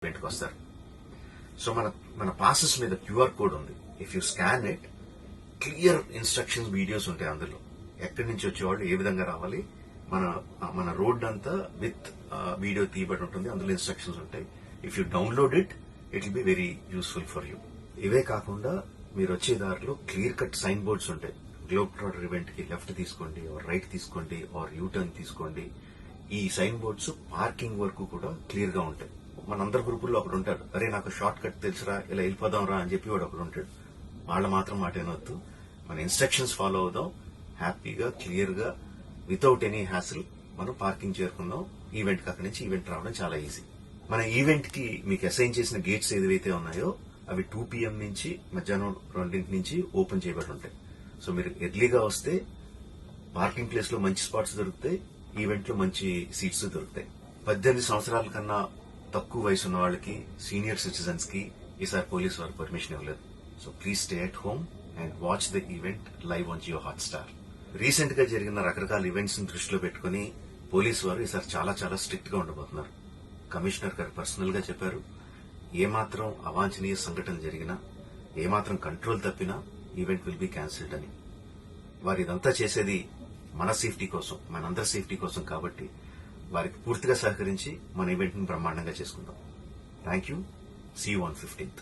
ఈవెంట్కి వస్తారు. సో మన పాసెస్ మీద క్యూఆర్ కోడ్ ఉంది. If you scan it, clear instructions videos ఉంటాయి అందులో. ఎక్కడి నుంచి వచ్చేవాళ్ళు ఏ విధంగా రావాలి, మన రోడ్ అంతా విత్ వీడియో తీయబడి ఉంటుంది. అందులో ఇన్స్ట్రక్షన్స్ ఉంటాయి. If you download it will be very useful for you. ఇవే కాకుండా మీరు వచ్చే దారిలో క్లియర్ కట్ సైన్ బోర్డ్స్ ఉంటాయి. గ్లోబ్ ట్రాటర్ ఈవెంట్ కి లెఫ్ట్ తీసుకోండి, ఆర్ రైట్ తీసుకోండి, ఆర్ యూటర్న్ తీసుకోండి. ఈ సైన్ బోర్డ్స్ పార్కింగ్ వరకు కూడా క్లియర్ గా ఉంటాయి. మనందరి గ్రూపుల్లో ఒకడు ఉంటాడు, అరే నాకు షార్ట్ కట్ తెలుసురా, ఇలా వెళ్ళిపోదాం రా అని చెప్పి వాడు ఒకడు ఉంటాడు. వాళ్ళ మాత్రం మాట ఏనొద్దు. మన ఇన్స్ట్రక్షన్స్ ఫాలో అవుదాం. హ్యాపీగా క్లియర్ గా వితౌట్ ఎనీ హ్యాసిల్ మనం పార్కింగ్ చేరుకుందాం. ఈవెంట్ కి అక్కడి నుంచి ఈవెంట్ రావడం చాలా ఈజీ. మన ఈవెంట్ కి మీకు అసైన్ చేసిన గేట్స్ ఏదైతే ఉన్నాయో అవి 2 PM నుంచి మధ్యాహ్నం 2 నుంచి ఓపెన్ చేయబడి ఉంటాయి. సో మీరు ఎర్లీగా వస్తే పార్కింగ్ ప్లేస్ లో మంచి స్పాట్స్ దొరుకుతాయి, ఈవెంట్ లో మంచి సీట్స్ దొరుకుతాయి. 18 సంవత్సరాల కన్నా తక్కువ వయసు ఉన్న వాళ్ళకి, సీనియర్ సిటిజన్స్ కి ఈసారి పోలీసు వారు పర్మిషన్ ఇవ్వలేదు. So please stay at home and watch the event live on Jio Hotstar. Recent గా జరిగిన రకరకాల ఈవెంట్స్ ని దృష్టిలో పెట్టుకుని పోలీసు వారు ఈసారి చాలా చాలా స్ట్రిక్ట్ గా ఉండబోతున్నారు. కమిషనర్ గారు పర్సనల్ గా చెప్పారు, ఏమాత్రం అవాంఛనీయ సంఘటన జరిగినా, ఏమాత్రం కంట్రోల్ తప్పినా ఈవెంట్ విల్ బి క్యాన్సిల్డ్ అని. వారు ఇదంతా చేసేది మన సేఫ్టీ కోసం, మనందరి సేఫ్టీ కోసం. కాబట్టి వారికి పూర్తిగా సహకరించి మన ఈవెంట్ ని బ్రహ్మాండంగా చేసుకుందాం. Thank you. See you on 15th.